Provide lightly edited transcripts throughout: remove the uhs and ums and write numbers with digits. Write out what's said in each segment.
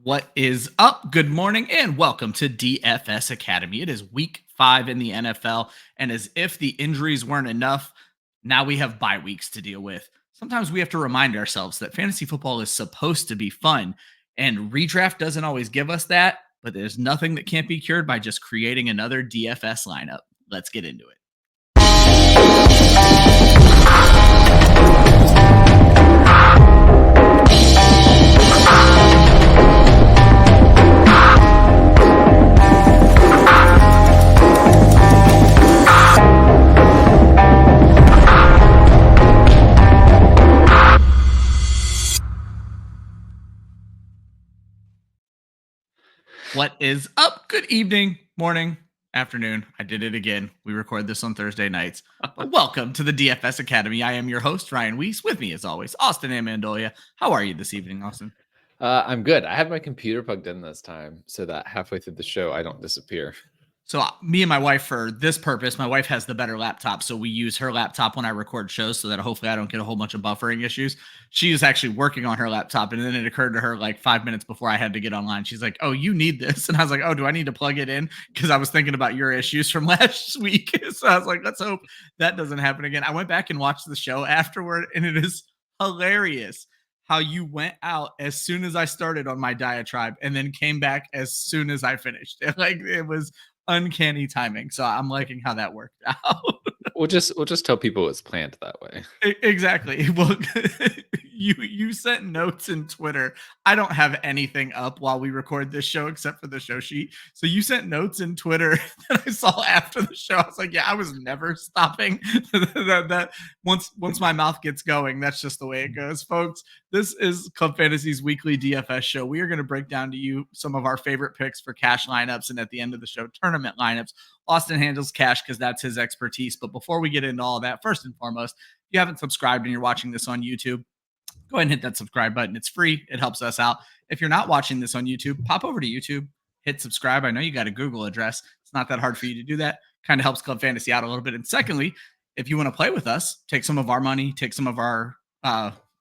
What is up? Good morning and welcome to DFS Academy. It is week 5 in the NFL, and as if the injuries weren't enough, now we have bye weeks to deal with. Sometimes we have to remind ourselves that fantasy football is supposed to be fun, and redraft doesn't always give us that, but there's nothing that can't be cured by just creating another DFS lineup. Let's get into it. What is up? Good evening, morning, afternoon. I did it again. We record this on Thursday nights. But welcome to the DFS Academy. I am your host, Ryan Weisse. With me, as always, Austin Amandolia. How are you this evening, Austin? I'm good. I have my computer plugged in this time so that halfway through the show, I don't disappear. So me and my wife, for this purpose, my wife has the better laptop, so we use her laptop when I record shows so that hopefully I don't get a whole bunch of buffering issues. She is actually working on her laptop, and then it occurred to her like 5 minutes before I had to get online. She's like, "Oh, you need this." And I was like, "Oh, do I need to plug it in?" Because I was thinking about your issues from last week. So I was like, let's hope that doesn't happen again. I went back and watched the show afterward, and it is hilarious how you went out as soon as I started on my diatribe and then came back as soon as I finished. Like, it was uncanny timing. So I'm liking how that worked out. We'll just tell people it's planned that way. Exactly. Well, you sent notes in Twitter. I don't have anything up while we record this show except for the show sheet. So you sent notes in Twitter that I saw after the show. I was like, yeah, I was never stopping. that once my mouth gets going, that's just the way it goes, folks. This is Club Fantasy's weekly DFS show. We are going to break down to you some of our favorite picks for cash lineups, and at the end of the show, tournament lineups. Austin handles cash because that's his expertise. But before we get into all that, first and foremost, if you haven't subscribed and you're watching this on YouTube, go ahead and hit that subscribe button. It's free. It helps us out. If you're not watching this on YouTube, pop over to YouTube, hit subscribe. I know you got a Google address. It's not that hard for you to do that. Kind of helps Club Fantasy out a little bit. And secondly, if you want to play with us, take some of our money, take some of our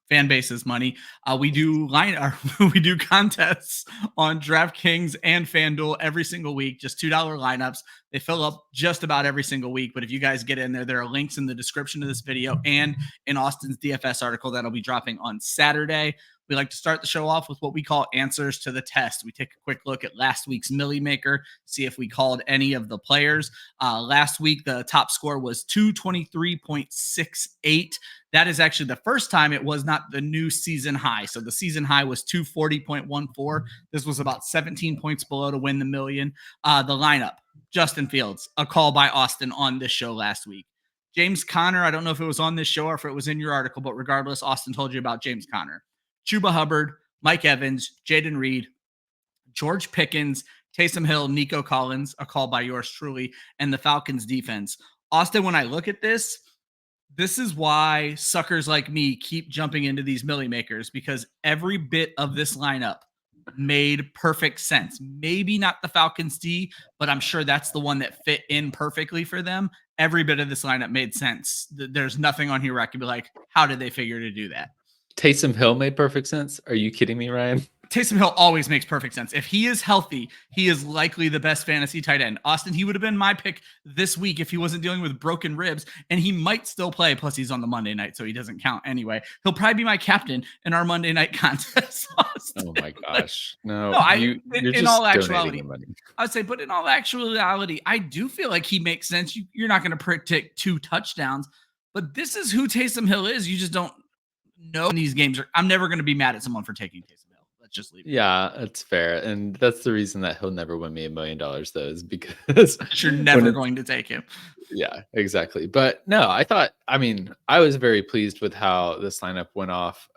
fan base's money. We do contests on DraftKings and FanDuel every single week, just $2 lineups. They fill up just about every single week. But if you guys get in there are links in the description of this video and in Austin's DFS article that'll be dropping on Saturday. We like to start the show off with what we call answers to the test. We take a quick look at last week's Milli Maker, see if we called any of the players. Last week, the top score was 223.68. That is actually the first time it was not the new season high. So the season high was 240.14. This was about 17 points below to win the million. The lineup, Justin Fields, a call by Austin on this show last week. James Conner, I don't know if it was on this show or if it was in your article, but regardless, Austin told you about James Conner. Chuba Hubbard, Mike Evans, Jaden Reed, George Pickens, Taysom Hill, Nico Collins, a call by yours truly, and the Falcons defense. Austin, when I look at this is why suckers like me keep jumping into these Milli Makers, because every bit of this lineup made perfect sense. Maybe not the Falcons D, but I'm sure that's the one that fit in perfectly for them. Every bit of this lineup made sense. There's nothing on here where I could be like, how did they figure to do that? Taysom Hill made perfect sense. Are you kidding me, Ryan? Taysom Hill always makes perfect sense. If he is healthy, he is likely the best fantasy tight end. Austin, he would have been my pick this week if he wasn't dealing with broken ribs, and he might still play. Plus, he's on the Monday night, so he doesn't count anyway. He'll probably be my captain in our Monday night contest. Oh my gosh. No, you're in just all actuality, I would say, but in all actuality, I do feel like he makes sense. You're not going to predict 2 touchdowns, but this is who Taysom Hill is. You just don't know in these games. I'm never going to be mad at someone for taking Taysom Hill. Let's just leave it. Yeah, that's fair. And that's the reason that he'll never win me $1 million, though, is because you're never going to take him. Yeah, exactly. But no, I was very pleased with how this lineup went off.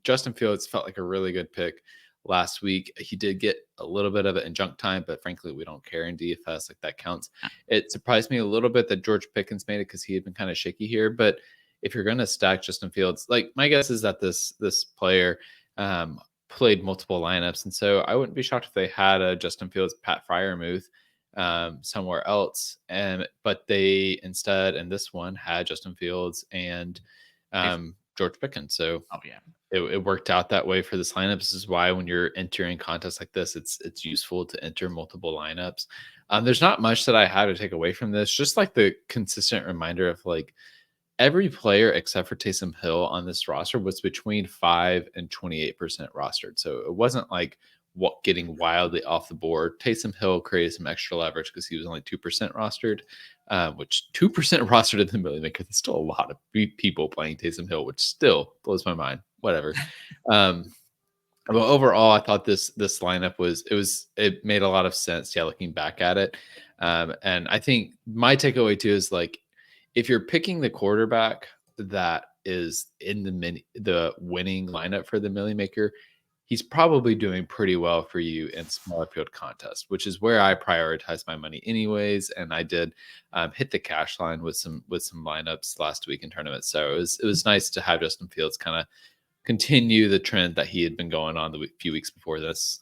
Justin Fields felt like a really good pick last week. He did get a little bit of it in junk time, but frankly, we don't care in DFS. Like, that counts. It surprised me a little bit that George Pickens made it because he had been kind of shaky here. But if you're going to stack Justin Fields, like, my guess is that this player played multiple lineups. And so I wouldn't be shocked if they had a Justin Fields, Pat Freiermuth somewhere else. But they instead, in this one, had Justin Fields and George Pickens. So it worked out that way for this lineup. This is why when you're entering contests like this, it's useful to enter multiple lineups. There's not much that I have to take away from this, just like the consistent reminder of like every player except for Taysom Hill on this roster was between 5 and 28% rostered. So it wasn't like what getting wildly off the board. Taysom Hill created some extra leverage because he was only 2% rostered, which 2% rostered in the Milli Maker. There's still a lot of people playing Taysom Hill, which still blows my mind. Whatever. But overall, I thought this lineup it made a lot of sense. Yeah, looking back at it, and I think my takeaway too is like if you're picking the quarterback that is in the winning lineup for the Milli Maker, he's probably doing pretty well for you in smaller field contests, which is where I prioritize my money anyways. And I did hit the cash line with some lineups last week in tournaments. So it was nice to have Justin Fields kind of continue the trend that he had been going on the few weeks before this.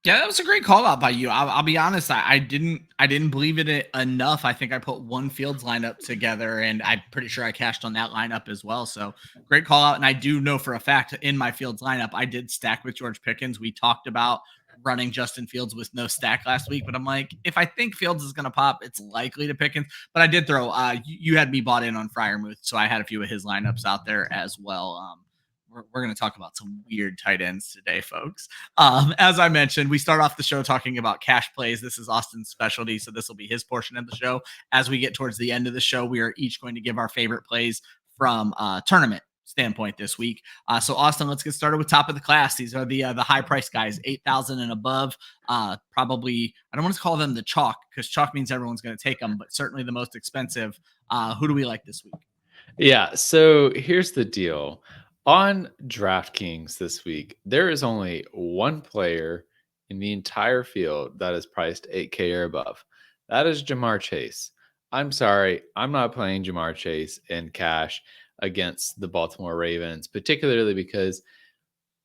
Yeah, that was a great call out by you. I'll be honest. I didn't believe in it enough. I think I put one Fields lineup together, and I'm pretty sure I cashed on that lineup as well. So great call out. And I do know for a fact in my Fields lineup, I did stack with George Pickens. We talked about running Justin Fields with no stack last week, but I'm like, if I think Fields is going to pop, it's likely to Pickens. But I did throw. You had me bought in on Freiermuth, so I had a few of his lineups out there as well. We're going to talk about some weird tight ends today, folks. As I mentioned, we start off the show talking about cash plays. This is Austin's specialty, so this will be his portion of the show. As we get towards the end of the show, we are each going to give our favorite plays from tournament standpoint this week. So Austin, let's get started with top of the class. These are the high price guys, 8,000 and above. Probably, I don't want to call them the chalk because chalk means everyone's going to take them, but certainly the most expensive. Who do we like this week? Yeah. So here's the deal. On DraftKings this week, there is only one player in the entire field that is priced 8K or above. That is Ja'Marr Chase. I'm sorry, I'm not playing Ja'Marr Chase in cash against the Baltimore Ravens, particularly because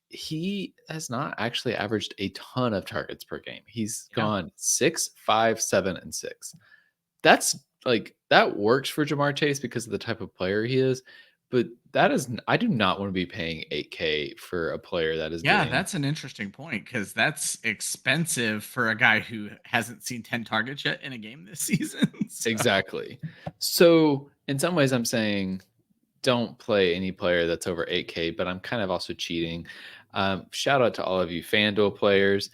he has not actually averaged a ton of targets per game. He's gone 6, 5, 7, and 6. That's like that works for Ja'Marr Chase because of the type of player he is. But I do not want to be paying 8K for a player that is. Yeah, that's an interesting point because that's expensive for a guy who hasn't seen 10 targets yet in a game this season. So. Exactly. So in some ways, I'm saying don't play any player that's over 8K, but I'm kind of also cheating. Shout out to all of you FanDuel players.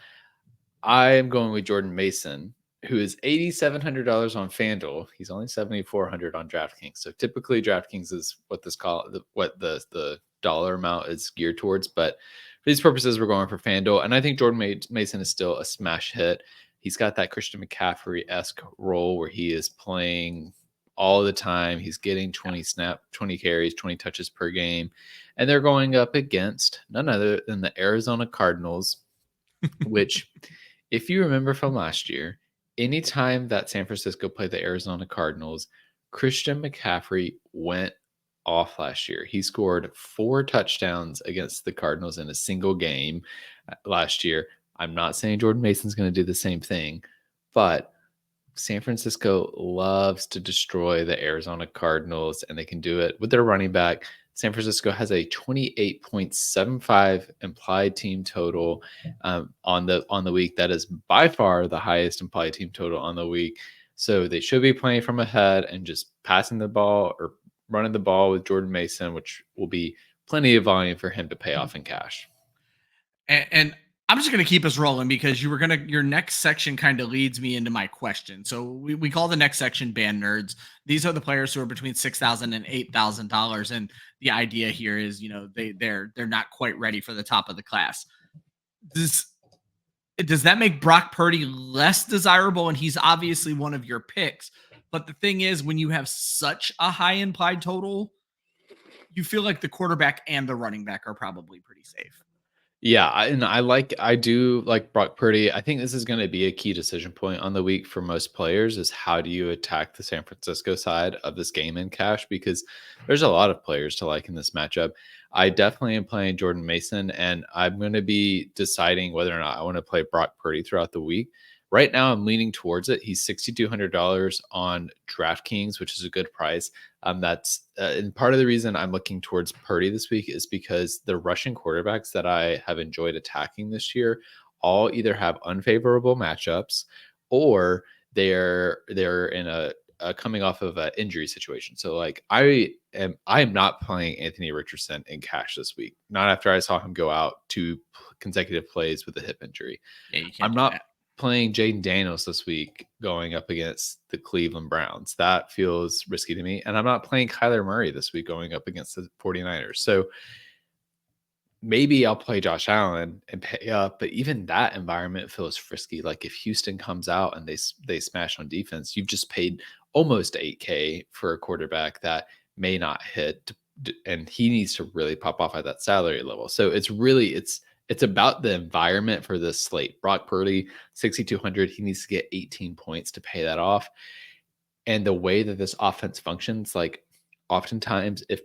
I am going with Jordan Mason, who is $8,700 on FanDuel. He's only $7,400 on DraftKings. So typically DraftKings is what the dollar amount is geared towards. But for these purposes, we're going for FanDuel. And I think Jordan Mason is still a smash hit. He's got that Christian McCaffrey-esque role where he is playing all the time. He's getting 20 carries, 20 touches per game. And they're going up against none other than the Arizona Cardinals, which if you remember from last year, anytime that San Francisco played the Arizona Cardinals, Christian McCaffrey went off last year. He scored 4 touchdowns against the Cardinals in a single game last year. I'm not saying Jordan Mason's going to do the same thing, but San Francisco loves to destroy the Arizona Cardinals, and they can do it with their running back. San Francisco has a 28.75 implied team total on the week. That is by far the highest implied team total on the week. So they should be playing from ahead and just passing the ball or running the ball with Jordan Mason, which will be plenty of volume for him to pay off in cash. And I'm just going to keep us rolling because your next section kind of leads me into my question. So we call the next section band nerds. These are the players who are between $6,000 and $8,000. And the idea here is, they're not quite ready for the top of the class. Does that make Brock Purdy less desirable? And he's obviously one of your picks. But the thing is, when you have such a high implied total, you feel like the quarterback and the running back are probably pretty safe. Yeah, and I do like Brock Purdy. I think this is going to be a key decision point on the week for most players is how do you attack the San Francisco side of this game in cash, because there's a lot of players to like in this matchup. I definitely am playing Jordan Mason, and I'm going to be deciding whether or not I want to play Brock Purdy throughout the week. Right now, I'm leaning towards it. He's $6,200 on DraftKings, which is a good price. And part of the reason I'm looking towards Purdy this week is because the rushing quarterbacks that I have enjoyed attacking this year all either have unfavorable matchups or they're in a coming off of an injury situation. So like I am not playing Anthony Richardson in cash this week. Not after I saw him go out 2 consecutive plays with a hip injury. Yeah, you can't I'm do not that. playing Jaden Daniels this week going up against the Cleveland Browns. That feels risky to me. And I'm not playing Kyler Murray this week going up against the 49ers. So maybe I'll play Josh Allen and pay up, but even that environment feels frisky. Like if Houston comes out and they smash on defense, you've just paid almost 8K for a quarterback that may not hit, and he needs to really pop off at that salary level. So it's about the environment for this slate. Brock Purdy, 6,200. He needs to get 18 points to pay that off. And the way that this offense functions, like oftentimes if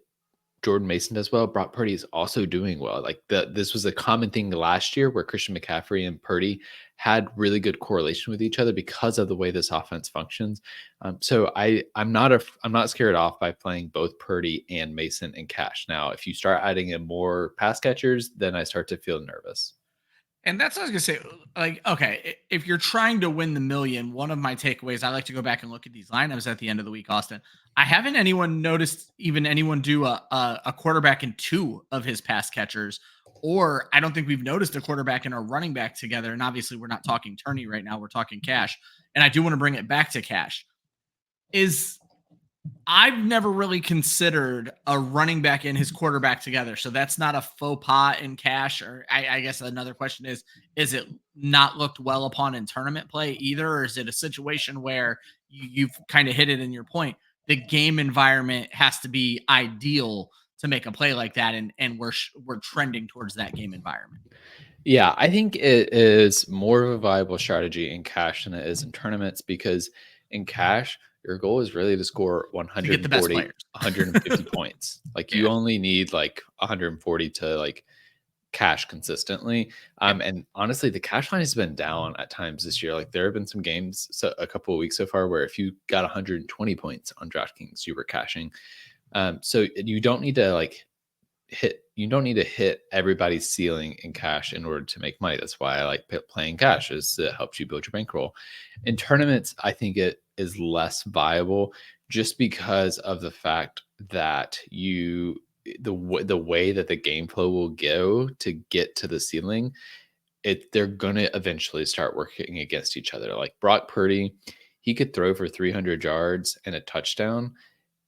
Jordan Mason does well, Brock Purdy is also doing well. Like this was a common thing last year where Christian McCaffrey and Purdy had really good correlation with each other because of the way this offense functions. So I'm not scared off by playing both Purdy and Mason in cash. Now, if you start adding in more pass catchers, then I start to feel nervous. And that's what I was gonna say. Like, okay, if you're trying to win the million, one of my takeaways, I like to go back and look at these lineups at the end of the week, Austin. I haven't noticed anyone do a quarterback in 2 of his pass catchers, or I don't think we've noticed a quarterback and a running back together. And obviously, we're not talking tourney right now; we're talking cash. And I do want to bring it back to cash. I've never really considered a running back and his quarterback together. So that's not a faux pas in cash. Or I guess another question is it not looked well upon in tournament play either? Or is it a situation where you've kind of hit it in your point? The game environment has to be ideal to make a play like that. And we're trending towards that game environment. Yeah, I think it is more of a viable strategy in cash than it is in tournaments because in cash, your goal is really to score To get the best 140, players. 150 points. Like you Yeah. only need like 140 to like cash consistently. Yep. And honestly, the cash line has been down at times this year. Like there have been some games, a couple of weeks so far, where if you got 120 points on DraftKings, you were cashing. So you don't need to hit everybody's ceiling in cash in order to make money. That's why I like playing cash, is it helps you build your bankroll. In tournaments, I think it is less viable just because of the fact that the way that the game flow will go to get to the ceiling, they're going to eventually start working against each other. Like Brock Purdy, he could throw for 300 yards and a touchdown,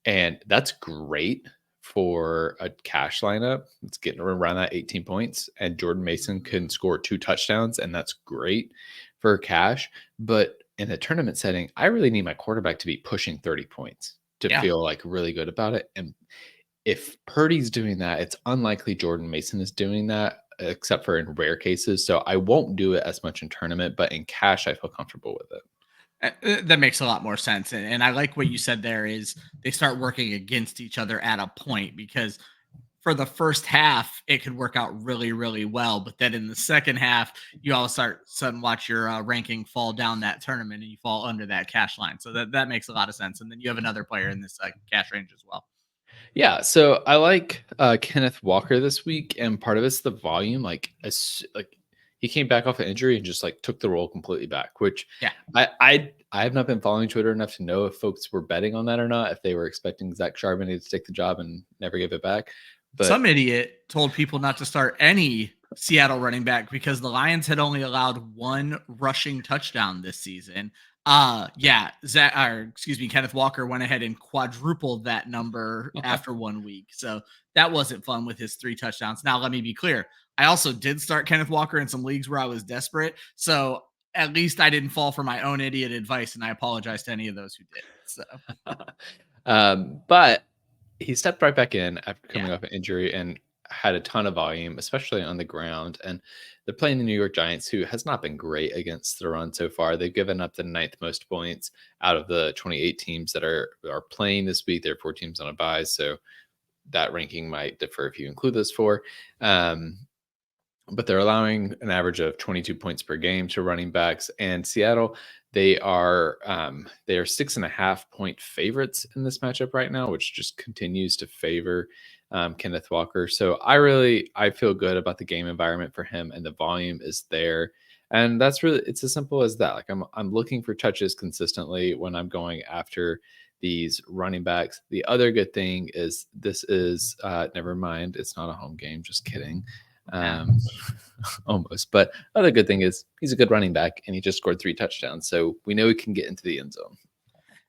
and that's great for a cash lineup. It's getting around that 18 points. And Jordan Mason can score 2 touchdowns, and that's great for cash. But in a tournament setting, I really need my quarterback to be pushing 30 points to Yeah. feel like really good about it. And if Purdy's doing that, it's unlikely Jordan Mason is doing that, except for in rare cases. So I won't do it as much in tournament, but in cash, I feel comfortable with it. That makes a lot more sense. And I like what you said there is they start working against each other at a point, because for the first half, it could work out really, really well. But then in the second half, you all sudden watch your ranking fall down that tournament and you fall under that cash line. So that makes a lot of sense. And then you have another player in this cash range as well. Yeah, so I like Kenneth Walker this week, and part of it's the volume. Like he came back off an injury and just like took the role completely back. Which Yeah. I have not been following Twitter enough to know if folks were betting on that or not. If they were expecting Zach Charbonnet to take the job and never give it back, but Some idiot told people not to start any Seattle running back because the Lions had only allowed 1 rushing touchdown this season. Kenneth Walker went ahead and quadrupled that number after 1 week. So that wasn't fun with his 3 touchdowns. Now, let me be clear. I also did start Kenneth Walker in some leagues where I was desperate. So at least I didn't fall for my own idiot advice. And I apologize to any of those who did. So but he stepped right back in after coming yeah. off an injury and had a ton of volume, especially on the ground. And they're playing the New York Giants, who has not been great against the run so far. They've given up the 9th most points out of the 28 teams that are playing this week. There are 4 teams on a bye, so that ranking might differ if you include those 4. but they're allowing an average of 22 points per game to running backs. And Seattle, they are 6.5 point favorites in this matchup right now, which just continues to favor Kenneth Walker. So I feel good about the game environment for him, and the volume is there. And that's really, it's as simple as that. Like I'm looking for touches consistently when I'm going after these running backs. The other good thing is this is never mind, it's not a home game, just kidding. Almost. But other good thing is he's a good running back, and he just scored 3 touchdowns. So we know he can get into the end zone.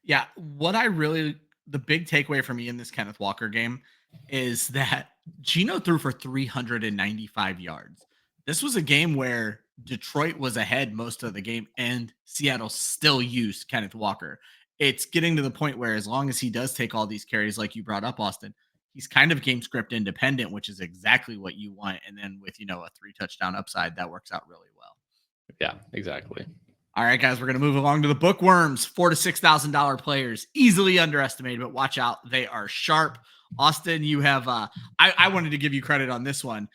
Yeah. The big takeaway for me in this Kenneth Walker game is that Geno threw for 395 yards. This was a game where Detroit was ahead most of the game, and Seattle still used Kenneth Walker. It's getting to the point where, as long as he does take all these carries, like you brought up, Austin, he's kind of game script independent, which is exactly what you want. And then with, a 3 touchdown upside, that works out really well. Yeah, exactly. All right, guys, we're going to move along to the Bookworms. $4,000 to $6,000 players, easily underestimated, but watch out. They are sharp. Austin, you have, I wanted to give you credit on this one.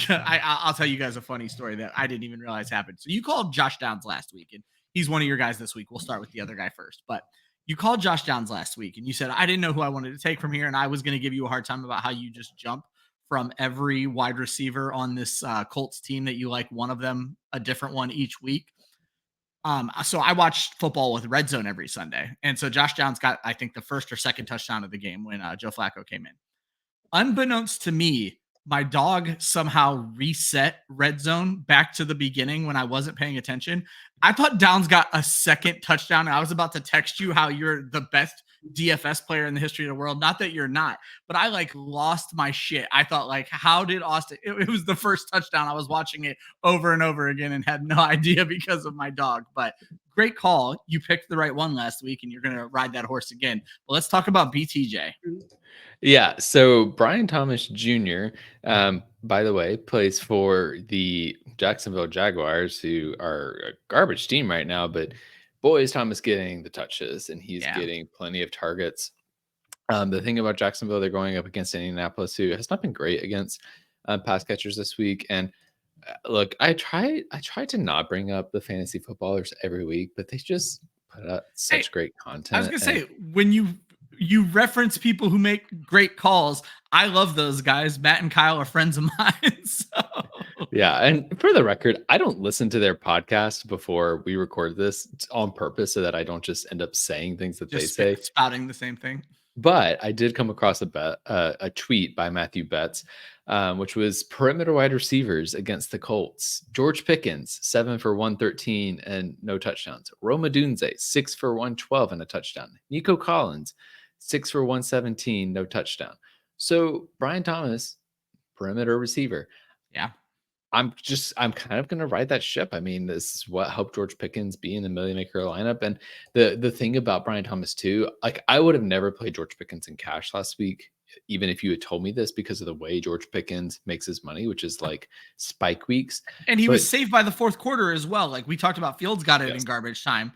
I'll tell you guys a funny story that I didn't even realize happened. So you called Josh Downs last week, and he's one of your guys this week. We'll start with the other guy first, but you called Josh Downs last week, and you said, I didn't know who I wanted to take from here, and I was going to give you a hard time about how you just jump from every wide receiver on this Colts team that you like one of them, a different one each week. So I watched football with Red Zone every Sunday. And so Josh Downs got, I think, the first or second touchdown of the game when Joe Flacco came in. Unbeknownst to me, my dog somehow reset Red Zone back to the beginning when I wasn't paying attention. I thought Downs got a second touchdown, and I was about to text you how you're the best DFS player in the history of the world. Not that you're not, but I lost my shit. I thought how did Austin, it was the first touchdown. I was watching it over and over again and had no idea because of my dog, but great call. You picked the right one last week, and you're going to ride that horse again. But let's talk about BTJ. Yeah. So Brian Thomas Jr., by the way, plays for the Jacksonville Jaguars, who are a garbage team right now, but boy, is Thomas getting the touches, and he's getting plenty of targets. The thing about Jacksonville, they're going up against Indianapolis, who has not been great against pass catchers this week. And look, I try to not bring up the fantasy footballers every week, but they just put out such great content. I was gonna say, when you reference people who make great calls, I love those guys. Matt and Kyle are friends of mine. So. Yeah, and for the record, I don't listen to their podcast before we record this on purpose so that I don't just end up saying things that just they say, spouting the same thing. But I did come across a tweet by Matthew Betts, which was perimeter wide receivers against the Colts. George Pickens, 7 for 113 and no touchdowns. Rome Odunze, 6 for 112 and a touchdown. Nico Collins, 6 for 117, no touchdown. So Brian Thomas, perimeter receiver. Yeah. I'm kind of going to ride that ship. I mean, this is what helped George Pickens be in the Milli Maker lineup. And the thing about Brian Thomas too, I would have never played George Pickens in cash last week, even if you had told me this, because of the way George Pickens makes his money, which is spike weeks. And he was saved by the fourth quarter as well. Like we talked about, Fields got it in garbage time.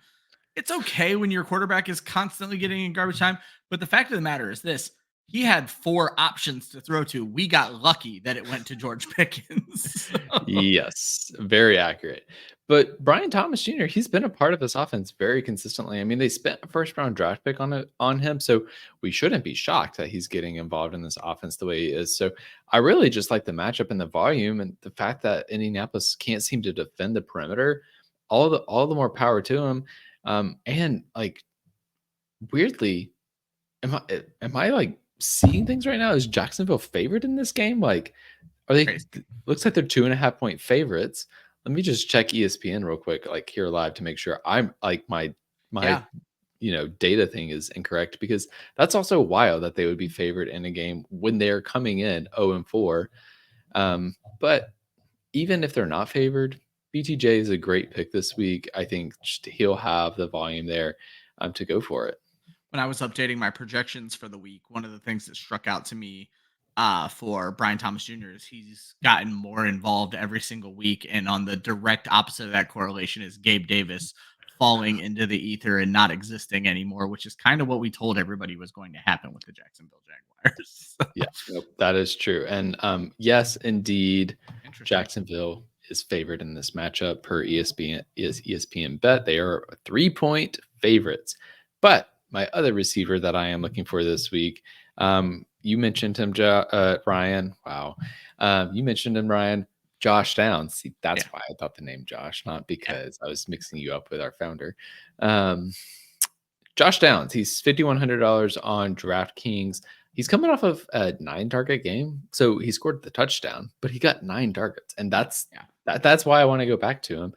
It's okay when your quarterback is constantly getting in garbage time. But the fact of the matter is this: he had 4 options to throw to. We got lucky that it went to George Pickens. So. Yes, very accurate. But Brian Thomas Jr., he's been a part of this offense very consistently. I mean, they spent a first-round draft pick on him, so we shouldn't be shocked that he's getting involved in this offense the way he is. So I really just like the matchup and the volume, and the fact that Indianapolis can't seem to defend the perimeter. All the more power to him. And weirdly, am I seeing things right now? Is Jacksonville favored in this game? Are they? Crazy. Looks like they're 2.5 point favorites. Let me just check ESPN real quick, here live, to make sure I'm my data thing is incorrect, because that's also wild that they would be favored in a game when they're coming in 0-4. But even if they're not favored, BTJ is a great pick this week. I think he'll have the volume there to go for it. When I was updating my projections for the week, one of the things that struck out to me for Brian Thomas Jr. is he's gotten more involved every single week. And on the direct opposite of that correlation is Gabe Davis falling into the ether and not existing anymore, which is kind of what we told everybody was going to happen with the Jacksonville Jaguars. Yeah, that is true. And yes, indeed. Interesting. Jacksonville is favored in this matchup per ESPN bet. They are 3-point favorites. But my other receiver that I am looking for this week, you mentioned him, Ryan. Wow. You mentioned him, Ryan. Josh Downs. See, that's why I thought the name Josh, not because I was mixing you up with our founder. Josh Downs, he's $5,100 on DraftKings. He's coming off of a 9-target game, so he scored the touchdown, but he got 9 targets, and that's why I want to go back to him.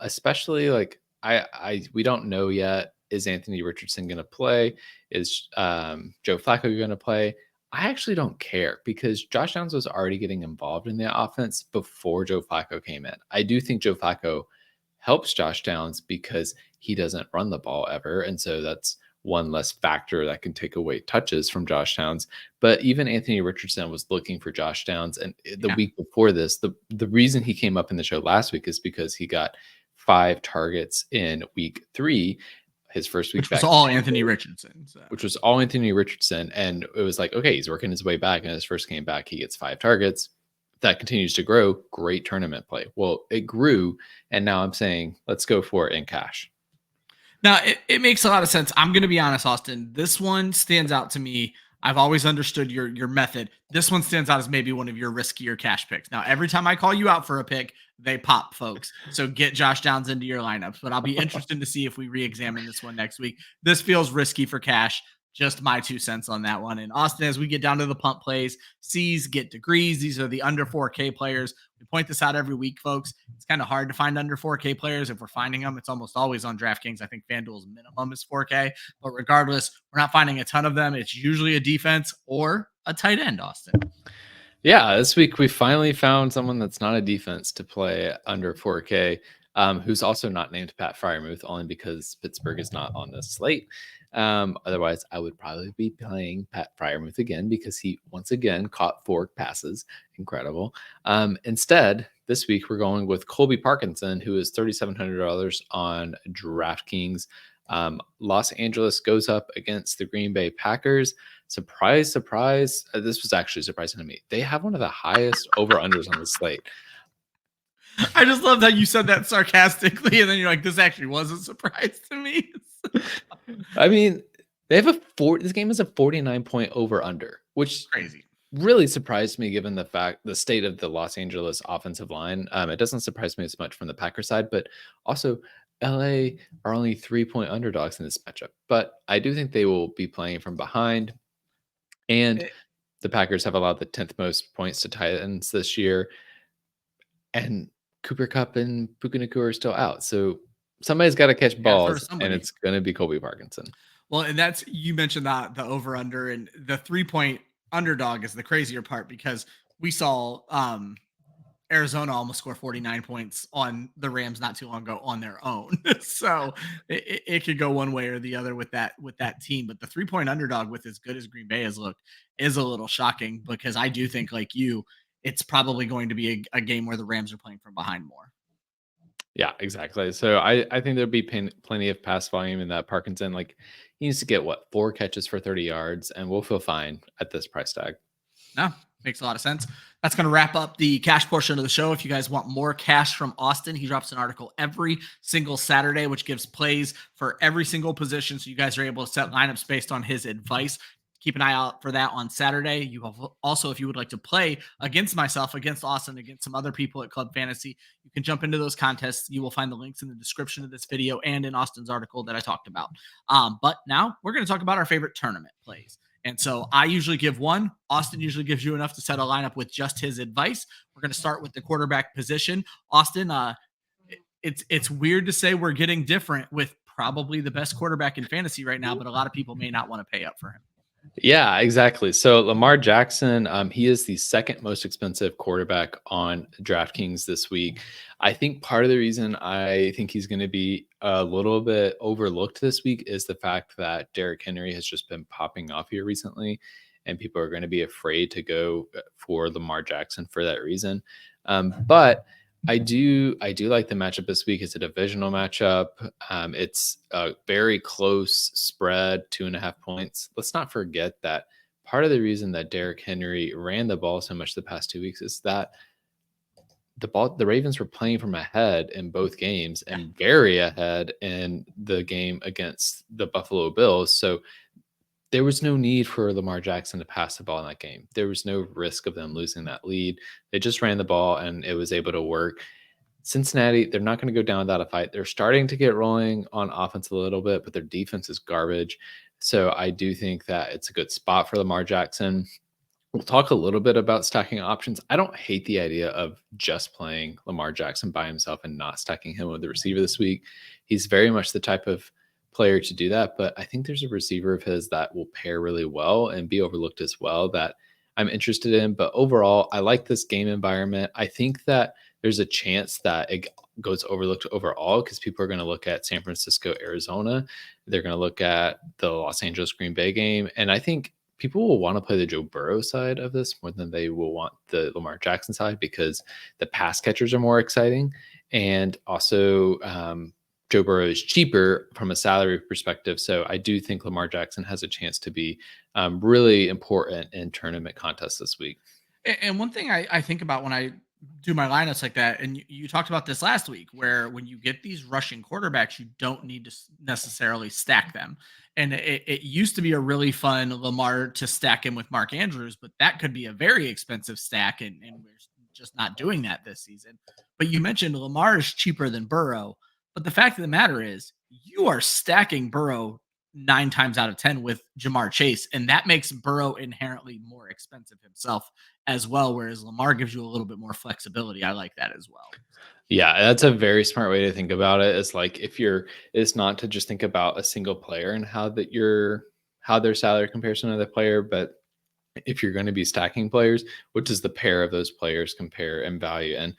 Especially like we don't know yet. Is Anthony Richardson going to play? Is Joe Flacco going to play? I actually don't care because Josh Downs was already getting involved in the offense before Joe Flacco came in. I do think Joe Flacco helps Josh Downs because he doesn't run the ball ever. And so that's one less factor that can take away touches from Josh Downs. But even Anthony Richardson was looking for Josh Downs. And the week before this, the reason he came up in the show last week is because he got 5 targets in week 3. His first week which was all Anthony Richardson. Which was all Anthony Richardson. And it was like, okay, he's working his way back. And his first game back, he gets 5 targets. That continues to grow. Great tournament play. Well, it grew. And now I'm saying, let's go for it in cash. Now, it makes a lot of sense. I'm going to be honest, Austin. This one stands out to me. I've always understood your method. This one stands out as maybe one of your riskier cash picks. Now, every time I call you out for a pick, they pop, folks. So get Josh Downs into your lineups. But I'll be interested to see if we re-examine this one next week. This feels risky for cash. Just my 2 cents on that one. And Austin, as we get down to the punt plays, C's get degrees. These are the under 4K players. We point this out every week, folks. It's kind of hard to find under 4K players. If we're finding them, it's almost always on DraftKings. I think FanDuel's minimum is 4K. But regardless, we're not finding a ton of them. It's usually a defense or a tight end, Austin. Yeah, this week we finally found someone that's not a defense to play under 4K, who's also not named Pat Freiermuth, only because Pittsburgh is not on the slate. Otherwise, I would probably be playing Pat Freiermuth again because he once again caught 4 passes. Incredible. Instead, this week we're going with Colby Parkinson, who is $3,700 on DraftKings. Los Angeles goes up against the Green Bay Packers. Surprise, surprise. This was actually surprising to me. They have one of the highest over-unders on the slate. I just love that you said that sarcastically, and then you're like, this actually was a surprise to me. I mean, they have this game is a 49-point over-under, which crazy. Really surprised me given the state of the Los Angeles offensive line. It doesn't surprise me as much from the Packers side, but also LA are only 3-point underdogs in this matchup. But I do think they will be playing from behind. And the Packers have allowed the 10th most points to tight ends this year. And Cooper Kupp and Puka Nacua are still out. So somebody's got to catch balls, and it's going to be Colby Parkinson. Well, and you mentioned that the over-under, and the 3-point underdog is the crazier part because we saw Arizona almost score 49 points on the Rams not too long ago on their own. So it could go one way or the other with that team. But the 3-point underdog, with as good as Green Bay has looked, is a little shocking because I do think, like you, it's probably going to be a game where the Rams are playing from behind more. Yeah, exactly. So I think there'll be plenty of pass volume in that. Parkinson, like, he needs to get 4 catches for 30 yards, and we'll feel fine at this price tag. No, makes a lot of sense. That's going to wrap up the cash portion of the show. If you guys want more cash from Austin, he drops an article every single Saturday, which gives plays for every single position. So you guys are able to set lineups based on his advice. Keep an eye out for that on Saturday. You have also, if you would like to play against myself, against Austin, against some other people at Club Fantasy, you can jump into those contests. You will find the links in the description of this video and in Austin's article that I talked about. But now we're going to talk about our favorite tournament plays. And so I usually give one. Austin usually gives you enough to set a lineup with just his advice. We're going to start with the quarterback position. Austin, it's weird to say we're getting different with probably the best quarterback in fantasy right now, but a lot of people may not want to pay up for him. Yeah, exactly. So Lamar Jackson, he is the second most expensive quarterback on DraftKings this week. I think part of the reason I think he's going to be a little bit overlooked this week is the fact that Derrick Henry has just been popping off here recently, and people are going to be afraid to go for Lamar Jackson for that reason. But I do like the matchup this week. It's a divisional matchup. It's a very close spread, 2.5 points. Let's not forget that part of the reason that Derrick Henry ran the ball so much the past 2 weeks is that the Ravens were playing from ahead in both games and very ahead in the game against the Buffalo Bills. So there was no need for Lamar Jackson to pass the ball in that game. There was no risk of them losing that lead. They just ran the ball and it was able to work. Cincinnati, they're not going to go down without a fight. They're starting to get rolling on offense a little bit, but their defense is garbage. So I do think that it's a good spot for Lamar Jackson. We'll talk a little bit about stacking options. I don't hate the idea of just playing Lamar Jackson by himself and not stacking him with the receiver this week. He's very much the type of player to do that, but I think there's a receiver of his that will pair really well and be overlooked as well that I'm interested in. But overall, I like this game environment. I think that there's a chance that it goes overlooked overall because people are going to look at San Francisco, Arizona. They're going to look at the Los Angeles Green Bay game. And I think people will want to play the Joe Burrow side of this more than they will want the Lamar Jackson side because the pass catchers are more exciting. And also, Joe Burrow is cheaper from a salary perspective. So I do think Lamar Jackson has a chance to be really important in tournament contests this week. And one thing I think about when I do my lineups like that, and you talked about this last week, where when you get these rushing quarterbacks, you don't need to necessarily stack them. And it used to be a really fun Lamar to stack him with Mark Andrews, but that could be a very expensive stack, and we're just not doing that this season. But you mentioned Lamar is cheaper than Burrow, but the fact of the matter is you are stacking Burrow 9 times out of 10 with Jamar Chase, and that makes Burrow inherently more expensive himself as well, whereas Lamar gives you a little bit more flexibility. I like that as well. Yeah, that's a very smart way to think about it. It's like it's not to just think about a single player and how their salary compares to another player, but if you're going to be stacking players, what does the pair of those players compare in value? And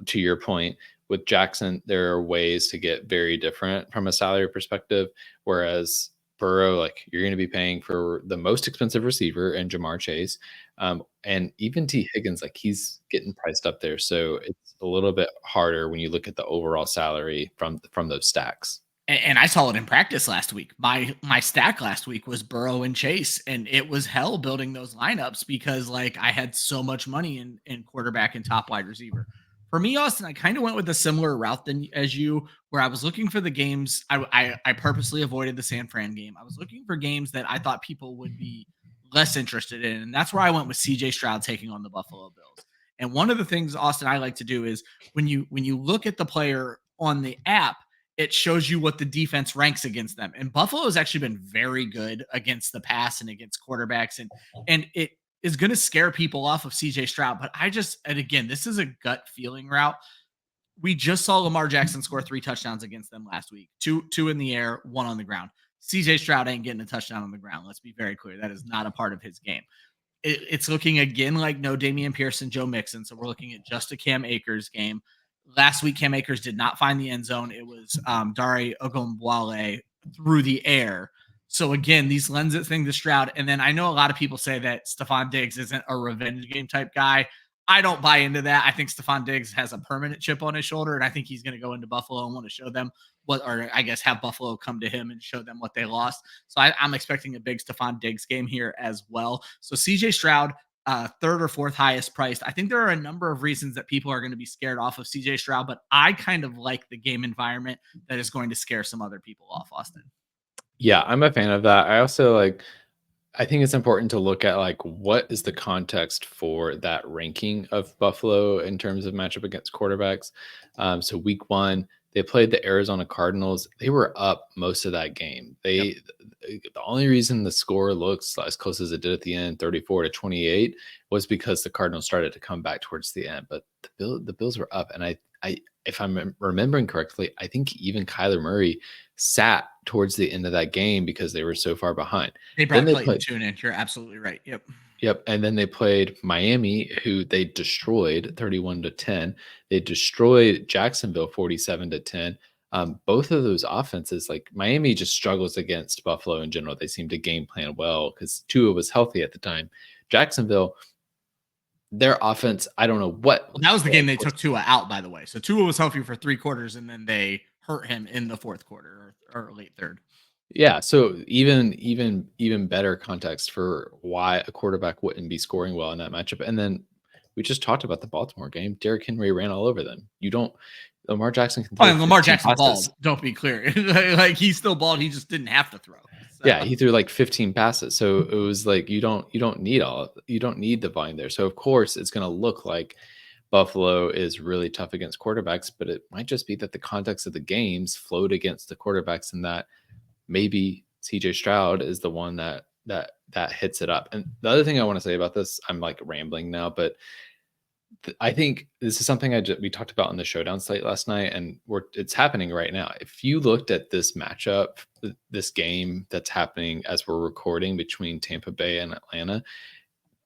to your point, with Jackson, there are ways to get very different from a salary perspective, whereas Burrow, like you're going to be paying for the most expensive receiver in Jamar Chase, and even T Higgins, like he's getting priced up there. So it's a little bit harder when you look at the overall salary from those stacks. And I saw it in practice last week. My stack last week was Burrow and Chase, and it was hell building those lineups because like I had so much money in quarterback and top wide receiver. For me, Austin, I kind of went with a similar route as you, where I was looking for the games. I purposely avoided the San Fran game. I was looking for games that I thought people would be less interested in, and that's where I went with CJ Stroud taking on the Buffalo Bills. And one of the things, Austin, I like to do is when you look at the player on the app, it shows you what the defense ranks against them. And Buffalo has actually been very good against the pass and against quarterbacks, and it is going to scare people off of CJ Stroud. But and again, this is a gut feeling route. We just saw Lamar Jackson score 3 touchdowns against them last week, two in the air, 1 on the ground. CJ Stroud ain't getting a touchdown on the ground. Let's be very clear. That is not a part of his game. It's looking again like no Damian Pierce and Joe Mixon. So we're looking at just a Cam Akers game. Last week, Cam Akers did not find the end zone. It was Dare Ogunbowale through the air. So again, these lends it thing to Stroud. And then I know a lot of people say that Stephon Diggs isn't a revenge game type guy. I don't buy into that. I think Stephon Diggs has a permanent chip on his shoulder, and I think he's going to go into Buffalo and want to show them or I guess have Buffalo come to him and show them what they lost. So I'm expecting a big Stephon Diggs game here as well. So CJ Stroud, 3rd or 4th highest priced. I think there are a number of reasons that people are going to be scared off of CJ Stroud, but I kind of like the game environment that is going to scare some other people off, Austin. Yeah, I'm a fan of that. I think it's important to look at like what is the context for that ranking of Buffalo in terms of matchup against quarterbacks. So week 1, they played the Arizona Cardinals. They were up most of that game. The only reason the score looks as close as it did at the end, 34-28, was because the Cardinals started to come back towards the end. But the Bills were up, and I if I'm remembering correctly, I think even Kyler Murray sat towards the end of that game because they were so far behind. They brought Clayton Tune in. You're absolutely right. Yep. And then they played Miami, who they destroyed 31-10. They destroyed Jacksonville 47-10. Both of those offenses, like Miami just struggles against Buffalo in general. They seem to game plan well because Tua was healthy at the time. Jacksonville, their offense, I don't know what. Well, that was the game they took Tua out, by the way. So Tua was healthy for 3 quarters, and then they hurt him in the 4th quarter or late 3rd. Yeah, so even better context for why a quarterback wouldn't be scoring well in that matchup. And then We just talked about the Baltimore game. Derrick Henry ran all over them. Lamar Jackson can throw. And Lamar 15 Jackson passes. balled. Don't be clear. Like he's still balled. He just didn't have to throw. So. Yeah, he threw like 15 passes. So it was like you don't need the volume there. So of course it's going to look like Buffalo is really tough against quarterbacks, but it might just be that the context of the games flowed against the quarterbacks, and that maybe CJ Stroud is the one that hits it up. And the other thing I want to say about this, I'm like rambling now, but I think this is something we talked about on the Showdown slate last night, and it's happening right now. If you looked at this matchup, this game that's happening as we're recording between Tampa Bay and Atlanta,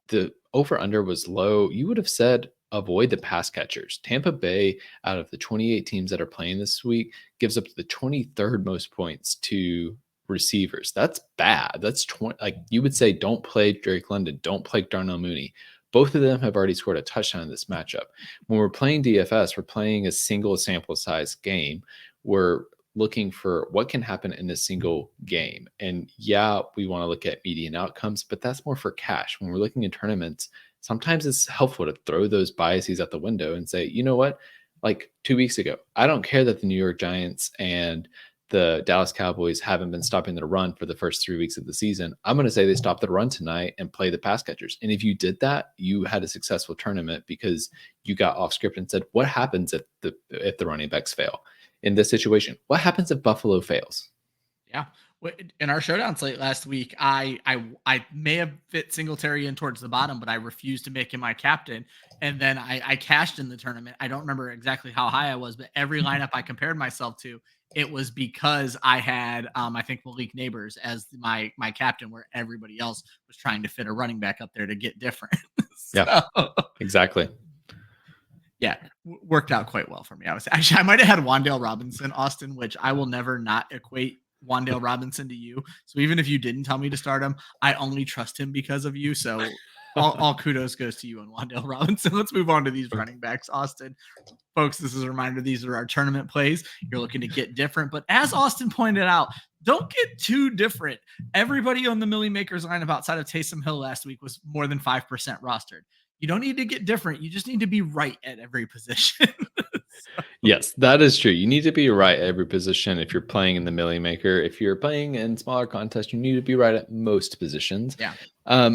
the over-under was low. You would have said avoid the pass catchers. Tampa Bay, out of the 28 teams that are playing this week, gives up the 23rd most points to receivers. That's bad. That's 20. Like you would say, don't play Drake London, don't play Darnell Mooney. Both of them have already scored a touchdown in this matchup. When we're playing DFS, we're playing a single sample size game. We're looking for what can happen in a single game. And yeah, we want to look at median outcomes, but that's more for cash. When we're looking at tournaments, sometimes it's helpful to throw those biases out the window and say, you know what? Like 2 weeks ago, I don't care that the New York Giants and the Dallas Cowboys haven't been stopping the run for the first 3 weeks of the season. I'm going to say they stopped the run tonight and play the pass catchers. And if you did that, you had a successful tournament because you got off script and said, what happens if the running backs fail in this situation? What happens if Buffalo fails? Yeah. In our Showdown slate last week, I may have fit Singletary in towards the bottom, but I refused to make him my captain. And then I cashed in the tournament. I don't remember exactly how high I was, but every lineup I compared myself to, it was because I had, I think, Malik Neighbors as my captain, where everybody else was trying to fit a running back up there to get different. Yeah, exactly. Yeah, worked out quite well for me. I might have had Wan'Dale Robinson, Austin, which I will never not equate Wan'Dale Robinson to you. So even if you didn't tell me to start him, I only trust him because of you. So all kudos goes to you and Wan'Dale Robinson. Let's move on to these running backs, Austin. Folks, this is a reminder. These are our tournament plays. You're looking to get different. But as Austin pointed out, don't get too different. Everybody on the Milli Makers lineup outside of Taysom Hill last week was more than 5% rostered. You don't need to get different. You just need to be right at every position. Yes, that is true. You need to be right at every position if you're playing in the Milli Maker. If you're playing in smaller contests, you need to be right at most positions. Yeah.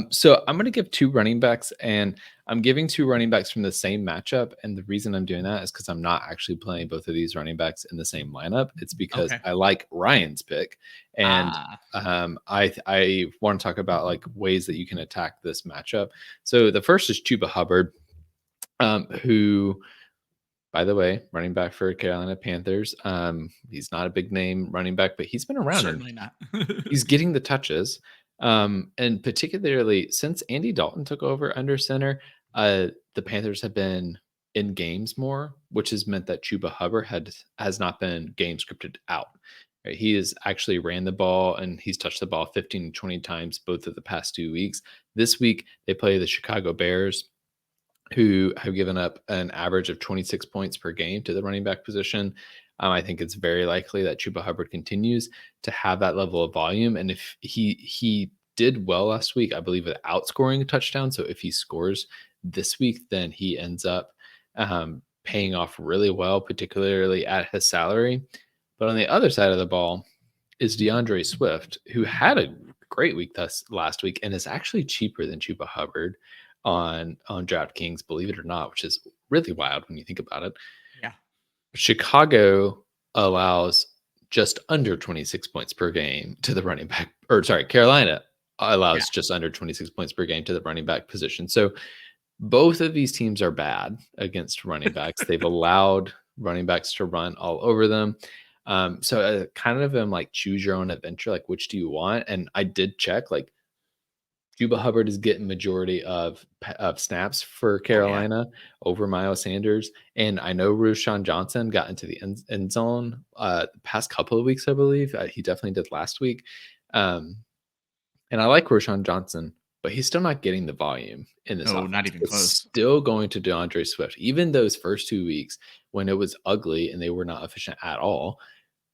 So I'm going to give 2 running backs, and I'm giving 2 running backs from the same matchup. And the reason I'm doing that is because I'm not actually playing both of these running backs in the same lineup. It's because I like Ryan's pick. And I want to talk about like ways that you can attack this matchup. So the first is Chuba Hubbard, who, by the way, running back for Carolina Panthers. He's not a big name running back, but he's been around. Certainly not. He's getting the touches. And particularly since Andy Dalton took over under center, the Panthers have been in games more, which has meant that Chuba Hubbard has not been game scripted out. Right? He has actually ran the ball, and he's touched the ball 15 to 20 times both of the past 2 weeks. This week, they play the Chicago Bears, who have given up an average of 26 points per game to the running back position. I think it's very likely that Chuba Hubbard continues to have that level of volume. And if he did well last week, I believe, without scoring a touchdown. So if he scores this week, then he ends up paying off really well, particularly at his salary. But on the other side of the ball is DeAndre Swift, who had a great week last week and is actually cheaper than Chuba Hubbard on DraftKings, believe it or not, which is really wild when you think about it. Yeah. Chicago allows just under 26 points per game to the running back, Carolina allows just under 26 points per game to the running back position. So both of these teams are bad against running backs. They've allowed running backs to run all over them. So I kind of am like, choose your own adventure. Like, which do you want? And I did check, like, Chuba Hubbard is getting majority of snaps for Carolina over Miles Sanders. And I know Roschon Johnson got into the end zone the past couple of weeks, I believe. He definitely did last week. And I like Roschon Johnson, but he's still not getting the volume in this offense. Not even close. Still going to DeAndre Swift. Even those first 2 weeks when it was ugly and they were not efficient at all,